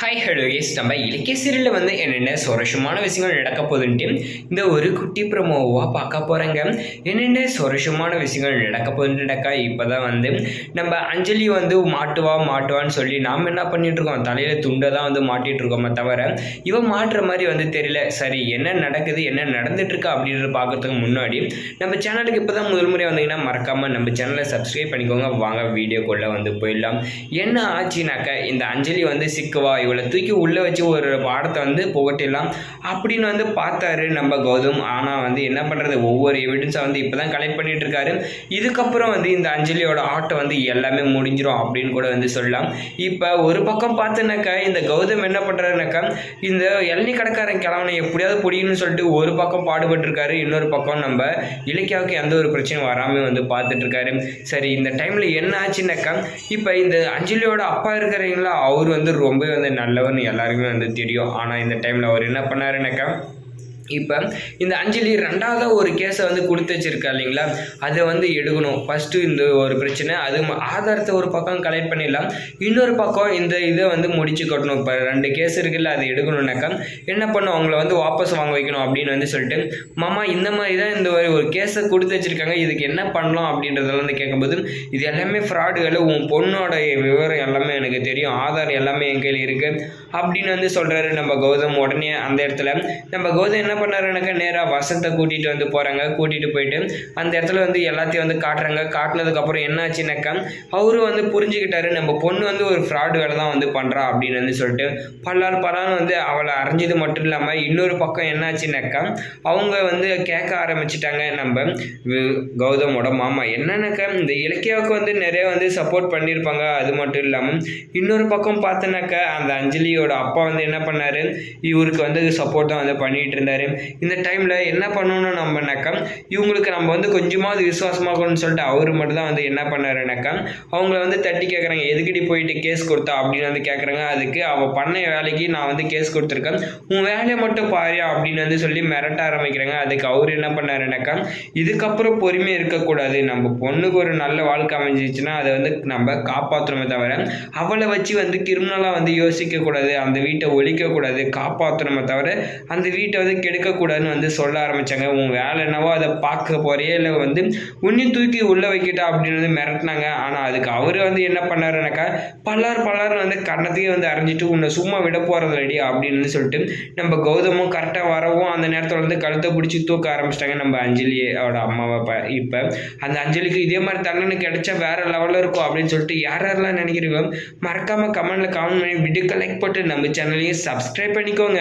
Hi hello yes நம்ம இலக்கிய சீரியலில் என்னென்ன சுவாரஸ்யமான விஷயங்கள் நடக்க போகுதுன்ட்டு இந்த ஒரு குட்டி ப்ரமோவாக பார்க்க போகிறேங்க. என்னென்ன சுவாரஸ்யமான விஷயங்கள் நடக்க போகுதுன்னுடாக்கா இப்போ தான் நம்ம அஞ்சலி மாட்டுவான்னு சொல்லி நாம் என்ன பண்ணிகிட்ருக்கோம், தலையில் துண்டை தான் மாட்டிகிட்டு இருக்கோமே தவிர இவன் மாட்டுற மாதிரி தெரியல. சரி, என்ன நடக்குது, என்ன நடந்துட்டுருக்கா அப்படின்றத பார்க்குறதுக்கு முன்னாடி நம்ம சேனலுக்கு இப்போ தான் முதல் முறை வந்தீங்கன்னா மறக்காமல் நம்ம சேனலை சப்ஸ்கிரைப் பண்ணிக்கோங்க. வாங்க வீடியோக்குள்ளே போயிடலாம். என்ன ஆச்சுனாக்கா, இந்த அஞ்சலி சிக்குவா, இவளை தூக்கி உள்ளே வச்சு ஒரு பாடத்தை புகட்டிடலாம் அப்படின்னு பார்த்தாரு நம்ம கௌதம். ஆனால் என்ன பண்ணுறது, ஒவ்வொரு எவிடன்ஸை இப்போ தான் கலெக்ட் பண்ணிட்டு இருக்காரு. இதுக்கப்புறம் இந்த அஞ்சலியோட ஆட்டம் எல்லாமே முடிஞ்சிடும் அப்படின்னு கூட சொல்லலாம். இப்போ ஒரு பக்கம் பார்த்தனாக்கா இந்த கௌதம் என்ன பண்ணுறாருனாக்கா, இந்த இளநீ கடைக்காரன் கிழவனை எப்படியாவது பிடிக்கணும்னு சொல்லிட்டு ஒரு பக்கம் பாடுபட்டுருக்காரு. இன்னொரு பக்கம் நம்ம இலக்கியாவுக்கு எந்த ஒரு பிரச்சனையும் வராமல் பார்த்துட்டு இருக்காரு. சரி, இந்த டைமில் என்ன ஆச்சுனாக்கா, இப்போ இந்த அஞ்சலியோட அப்பா இருக்கிறீங்களா, அவர் ரொம்பவே நல்லவர்னு எல்லாருக்குமே தெரியும். ஆனால் இந்த டைமில் அவர் என்ன பண்ணாருனாக்கா, இப்போ இந்த அஞ்சலி ரெண்டாவதாக ஒரு கேஸை கொடுத்து வச்சிருக்கா இல்லைங்களா, அதை எடுக்கணும். ஃபஸ்ட்டு இந்த ஒரு பிரச்சனை, அது ஆதாரத்தை ஒரு பக்கம் கலெக்ட் பண்ணிடலாம், இன்னொரு பக்கம் இந்த இதை முடிச்சு கட்டணும். இப்போ 2 கேஸ் இருக்குல்ல, அதை எடுக்கணும்னாக்கா என்ன பண்ணும், அவங்கள வாபஸ் வாங்க வைக்கணும் அப்படின்னு சொல்லிட்டு, மாமா இந்த மாதிரி தான் இந்த ஒரு கேஸை கொடுத்து வச்சுருக்காங்க, இதுக்கு என்ன பண்ணலாம் அப்படின்றதெல்லாம் கேட்கும்போது, இது எல்லாமே ஃப்ராடுகள், உன் பொண்ணோட விவரம் எல்லாமே எனக்கு தெரியும், ஆதாரம் எல்லாமே என் கையில் இருக்குது அப்படின்னு சொல்கிறாரு நம்ம கௌதம். உடனே அந்த இடத்துல நம்ம கௌதம் என்ன பண்ணாருனாக்கா, நேராக வசந்தை கூட்டிகிட்டு போகிறாங்க. கூட்டிகிட்டு போயிட்டு அந்த இடத்துல எல்லாத்தையும் காட்டுறாங்க. காட்டினதுக்கப்புறம் என்ன ஆச்சுனாக்கா, அவரும் புரிஞ்சுக்கிட்டாரு, நம்ம பொண்ணு ஒரு ஃப்ராடு வேலை தான் பண்ணுறா அப்படின்னு சொல்லிட்டு பல்லான்னு அவளை அறிஞ்சது மட்டும் இல்லாமல் இன்னொரு பக்கம் என்ன ஆச்சுனாக்கா, அவங்க கேட்க ஆரம்பிச்சிட்டாங்க நம்ம கௌதமோட மாமா. என்னன்னாக்கா, இந்த இலக்கியாவுக்கு நிறைய சப்போர்ட் பண்ணியிருப்பாங்க. அது மட்டும் இல்லாமல் இன்னொரு பக்கம் பார்த்தனாக்கா, அந்த அஞ்சலியோட அப்பா என்ன பண்ணாரு, இவருக்கு சப்போர்ட் தான் பண்ணிட்டு இருந்தாரு. இந்த டைமில் என்ன பண்ணணும் நம்மனாக்கா, இவங்களுக்கு நம்ம கொஞ்சமாவது விசுவாசமாகணும்னு சொல்லிட்டு அவர் மட்டும் தான் என்ன பண்ணாருனாக்கா, அவங்கள தட்டி கேட்குறாங்க, எதுக்கடி போயிட்டு கேஸ் கொடுத்தா அப்படின்னு கேட்குறாங்க. அதுக்கு அவள் பண்ண வேலைக்கு நான் கேஸ் கொடுத்துருக்கேன், உன் வேலையை மட்டும் பாரு அப்படின்னு சொல்லி மிரட்ட ஆரம்பிக்கிறாங்க. அதுக்கு அவர் என்ன பண்ணாருனாக்கா, இதுக்கப்புறம் பொறுமையாக இருக்கக்கூடாது, நம்ம பொண்ணுக்கு ஒரு நல்ல வாழ்க்கை அமைஞ்சிச்சுன்னா அதை நம்ம காப்பாற்றணுமே தவிர அவளை வச்சு கிரிமினலாக யோசிக்கக்கூடாது, அந்த வீட்டை ஒழிக்கக்கூடாது, காப்பாற்றணுமே தவிர அந்த வீட்டை கெடுக்கக்கூடாதுன்னு சொல்ல ஆரம்பித்தாங்க. உன் வேலை என்னவோ அதை பார்க்க போறியே, இல்லை உன்னி தூக்கி உள்ளே வைக்கிட்டா அப்படின்னு மிரட்டினாங்க. ஆனால் அதுக்கு அவர் என்ன பண்ணாருனாக்கா, பல்லார்னு கண்ணத்தையே அறிஞ்சிட்டு உன்னை சும்மா விட போகிறது ரெடி அப்படின்னு சொல்லிட்டு நம்ம கௌதமும் கரெக்டாக வரவும் அந்த நேரத்தில் கழுத்தை பிடிச்சி தூக்க ஆரம்பிச்சிட்டாங்க நம்ம அஞ்சலியோட அம்மாவை. இப்போ அந்த அஞ்சலிக்கு இதே மாதிரி தண்டனை கிடைச்சா வேற லெவலில் இருக்கும் அப்படின்னு சொல்லிட்டு யாரெல்லாம் நினைக்கிறீங்க மறக்காமல் கமெண்ட்டில் கமெண்ட் பண்ணி வீடியோக்கு லைக் போட்டு நம்ம சேனலையும் சப்ஸ்கிரைப் பண்ணிக்கோங்க.